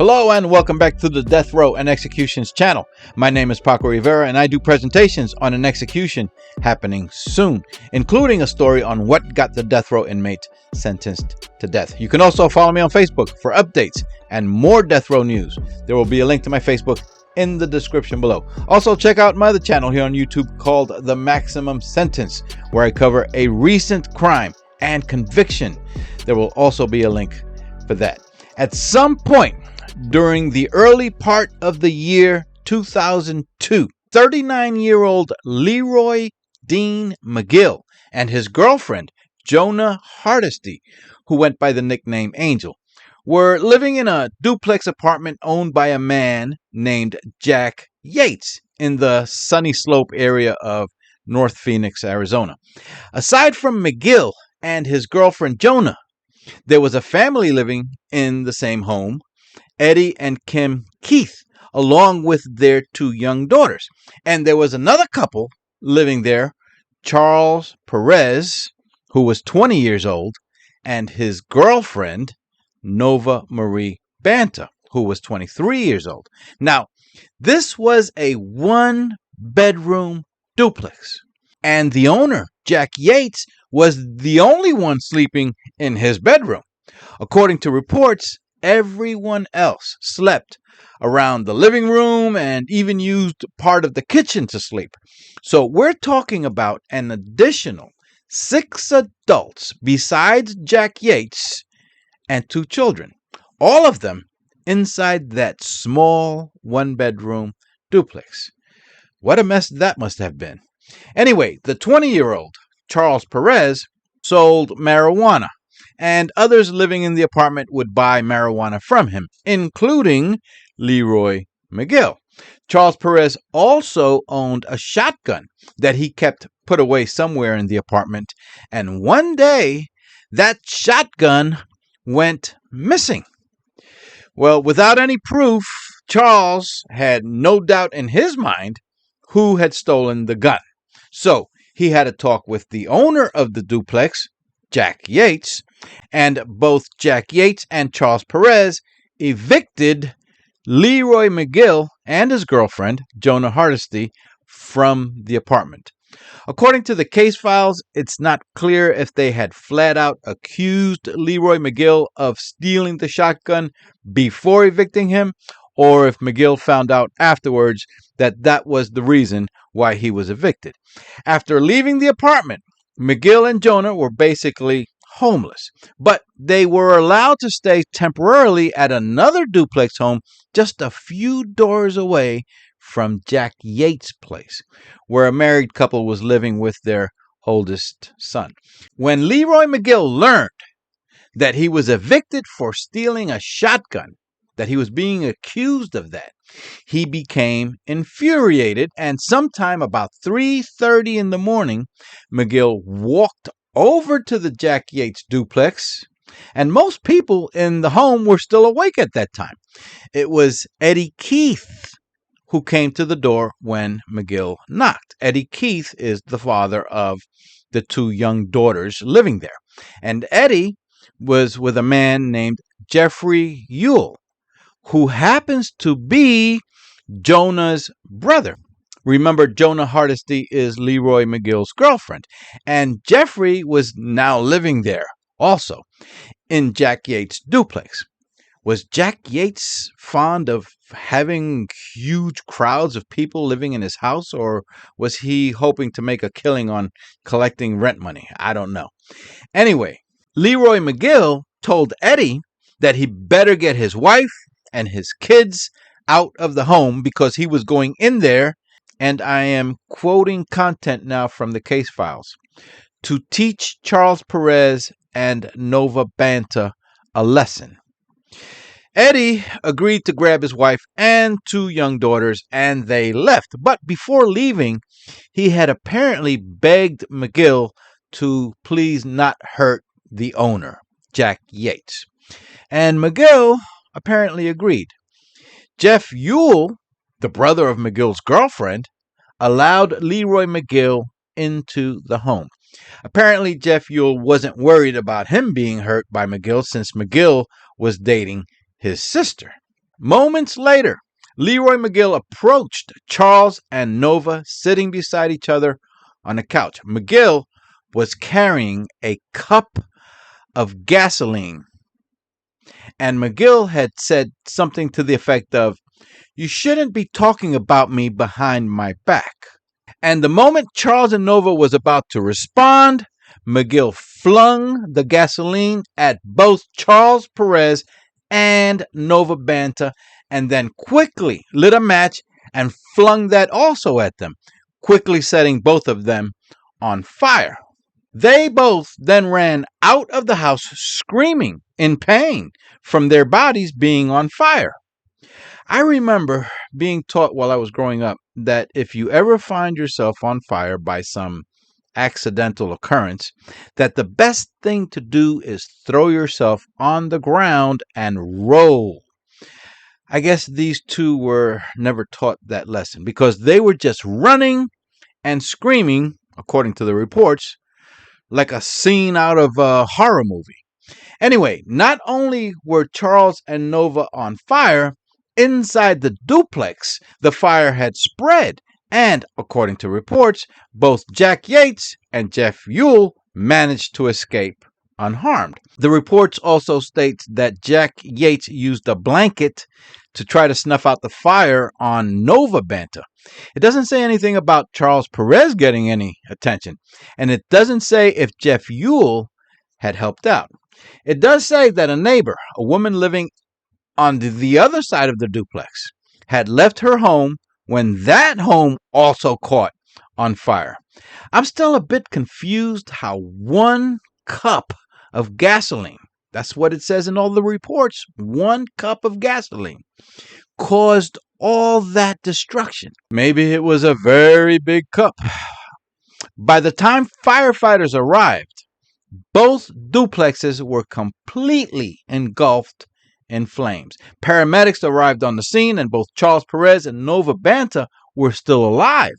Hello and welcome back to the Death Row and Executions channel. My name is Paco Rivera and I do presentations on an execution happening soon, including a story on what got the death row inmate sentenced to death. You can also follow me on Facebook for updates and more death row news. There will be a link to my Facebook in the description below. Also check out my other channel here on YouTube called The Maximum Sentence, where I cover a recent crime and conviction. There will also be a link for that. At some point during the early part of the year 2002, 39-year-old Leroy Dean McGill and his girlfriend, Jonah Hardesty, who went by the nickname Angel, were living in a duplex apartment owned by a man named Jack Yates in the Sunny Slope area of North Phoenix, Arizona. Aside from McGill and his girlfriend Jonah, there was a family living in the same home, Eddie and Kim Keith, along with their two young daughters. And there was another couple living there, Charles Perez, who was 20 years old, and his girlfriend, Nova Marie Banta, who was 23 years old. Now, this was a one-bedroom duplex, and the owner, Jack Yates, was the only one sleeping in his bedroom. According to reports, everyone else slept around the living room and even used part of the kitchen to sleep. So we're talking about an additional 6 adults besides Jack Yates and 2 children, all of them inside that small one-bedroom duplex. What a mess that must have been. Anyway, the 20-year-old Charles Perez sold marijuana, and others living in the apartment would buy marijuana from him, including Leroy McGill. Charles Perez also owned a shotgun that he kept put away somewhere in the apartment, and one day that shotgun went missing. Well, without any proof, Charles had no doubt in his mind who had stolen the gun. So he had a talk with the owner of the duplex, Jack Yates, and both Jack Yates and Charles Perez evicted Leroy McGill and his girlfriend, Jonah Hardesty, from the apartment. According to the case files, it's not clear if they had flat out accused Leroy McGill of stealing the shotgun before evicting him, or if McGill found out afterwards that that was the reason why he was evicted. After leaving the apartment, McGill and Jonah were basically homeless, but they were allowed to stay temporarily at another duplex home just a few doors away from Jack Yates' place, where a married couple was living with their oldest son. When Leroy McGill learned that he was evicted for stealing a shotgun, that he was being accused of that, he became infuriated, and sometime about 3:30 in the morning, McGill walked over to the Jack Yates duplex, and most people in the home were still awake at that time. It was Eddie Keith who came to the door when McGill knocked. Eddie Keith is the father of the 2 young daughters living there. And Eddie was with a man named Jeffrey Ewell, who happens to be Jonah's brother. Remember, Jonah Hardesty is Leroy McGill's girlfriend, and Jeffrey was now living there also in Jack Yates' duplex. Was Jack Yates fond of having huge crowds of people living in his house, or was he hoping to make a killing on collecting rent money? I don't know. Anyway, Leroy McGill told Eddie that he better get his wife and his kids out of the home because he was going in there, and I am quoting content now from the case files, to teach Charles Perez and Nova Banta a lesson. Eddie agreed to grab his wife and 2 young daughters, and they left. But before leaving, he had apparently begged McGill to please not hurt the owner, Jack Yates. And McGill apparently agreed. Jeff Ewell, the brother of McGill's girlfriend, allowed Leroy McGill into the home. Apparently, Jeff Ewell wasn't worried about him being hurt by McGill since McGill was dating his sister. Moments later, Leroy McGill approached Charles and Nova sitting beside each other on a couch. McGill was carrying a cup of gasoline, and McGill had said something to the effect of, "You shouldn't be talking about me behind my back." And the moment Charles and Nova was about to respond, McGill flung the gasoline at both Charles Perez and Nova Banta, and then quickly lit a match and flung that also at them, quickly setting both of them on fire. They both then ran out of the house screaming in pain from their bodies being on fire. I remember being taught while I was growing up that if you ever find yourself on fire by some accidental occurrence, that the best thing to do is throw yourself on the ground and roll. I guess these two were never taught that lesson because they were just running and screaming, according to the reports, like a scene out of a horror movie. Anyway, not only were Charles and Nova on fire, inside the duplex, the fire had spread, and, according to reports, both Jack Yates and Jeff Ewell managed to escape unharmed. The reports also state that Jack Yates used a blanket to try to snuff out the fire on Nova Banta. It doesn't say anything about Charles Perez getting any attention, and it doesn't say if Jeff Ewell had helped out. It does say that a neighbor, a woman living on the other side of the duplex, had left her home when that home also caught on fire. I'm still a bit confused how 1 cup of gasoline, that's what it says in all the reports, 1 cup of gasoline, caused all that destruction. Maybe it was a very big cup. By the time firefighters arrived, both duplexes were completely engulfed in flames. Paramedics arrived on the scene, and both Charles Perez and Nova Banta were still alive,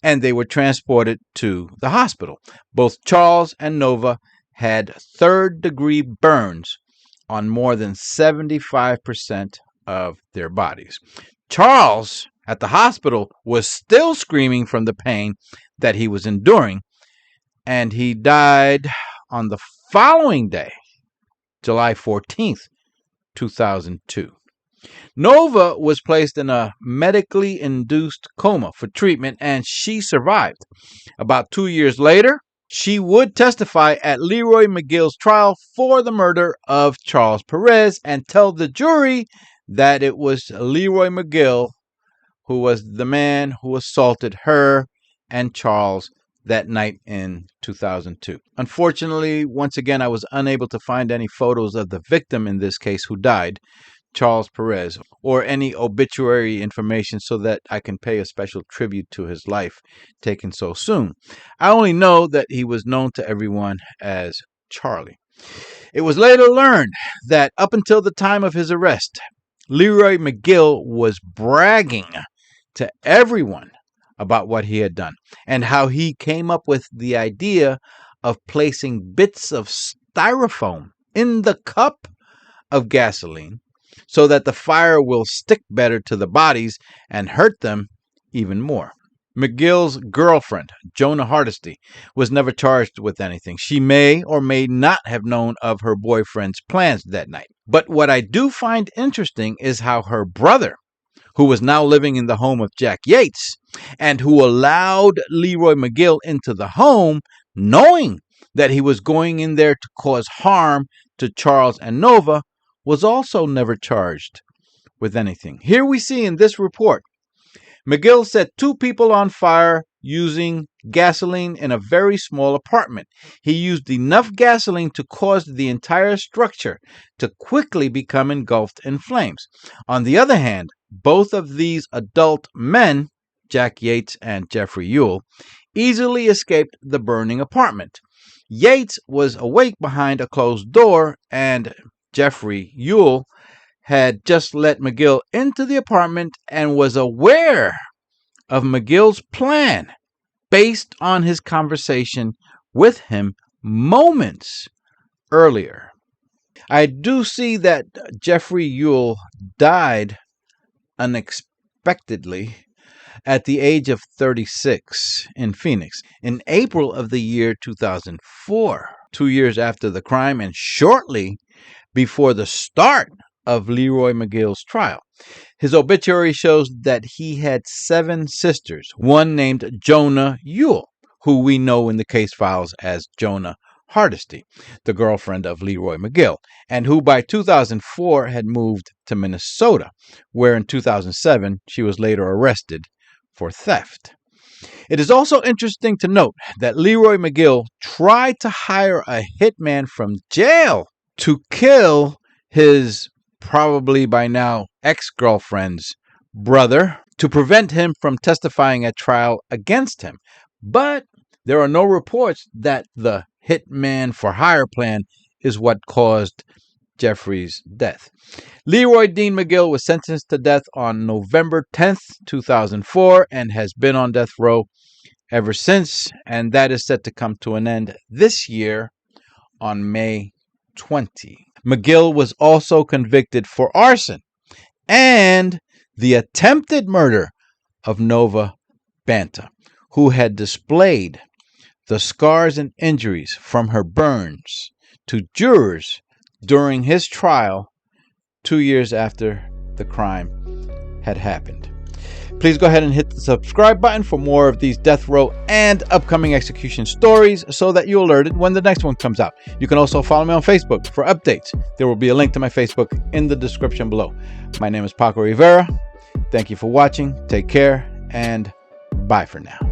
and they were transported to the hospital. Both Charles and Nova had third-degree burns on more than 75% of their bodies. Charles, at the hospital, was still screaming from the pain that he was enduring, and he died on the following day, July 14th, 2002. Nova was placed in a medically induced coma for treatment, and she survived. About 2 years later, she would testify at Leroy McGill's trial for the murder of Charles Perez and tell the jury that it was Leroy McGill who was the man who assaulted her and Charles that night in 2002. Unfortunately, once again, I was unable to find any photos of the victim in this case who died, Charles Perez, or any obituary information so that I can pay a special tribute to his life taken so soon. I only know that he was known to everyone as Charlie. It was later learned that up until the time of his arrest, Leroy McGill was bragging to everyone about what he had done and how he came up with the idea of placing bits of styrofoam in the cup of gasoline so that the fire will stick better to the bodies and hurt them even more. McGill's girlfriend, Jonah Hardesty, was never charged with anything. She may or may not have known of her boyfriend's plans that night. But what I do find interesting is how her brother, who was now living in the home of Jack Yates, and who allowed Leroy McGill into the home, knowing that he was going in there to cause harm to Charles and Nova, was also never charged with anything. Here we see in this report, McGill set 2 people on fire using gasoline in a very small apartment. He used enough gasoline to cause the entire structure to quickly become engulfed in flames. On the other hand, both of these adult men, Jack Yates and Jeffrey Ewell, easily escaped the burning apartment. Yates was awake behind a closed door, and Jeffrey Ewell had just let McGill into the apartment and was aware of McGill's plan based on his conversation with him moments earlier. I do see that Jeffrey Ewell died unexpectedly at the age of 36 in Phoenix in April of the year 2004, 2 years after the crime and shortly before the start of Leroy McGill's trial. His obituary shows that he had 7 sisters, one named Jonah Ewell, who we know in the case files as Jonah Hardesty, the girlfriend of Leroy McGill, and who by 2004 had moved to Minnesota, where in 2007 she was later arrested for theft. It is also interesting to note that Leroy McGill tried to hire a hitman from jail to kill his probably by now ex-girlfriend's brother to prevent him from testifying at trial against him. But there are no reports that the hitman for hire plan is what caused Jeffrey's death. Leroy Dean McGill was sentenced to death on November 10th, 2004, and has been on death row ever since, and that is set to come to an end this year on May 20. McGill was also convicted for arson and the attempted murder of Nova Banta, who had displayed the scars and injuries from her burns to jurors during his trial 2 years after the crime had happened. Please go ahead and hit the subscribe button for more of these death row and upcoming execution stories so that you're alerted when the next one comes out. You can also follow me on Facebook for updates. There will be a link to my Facebook in the description below. My name is Paco Rivera. Thank you for watching. Take care and bye for now.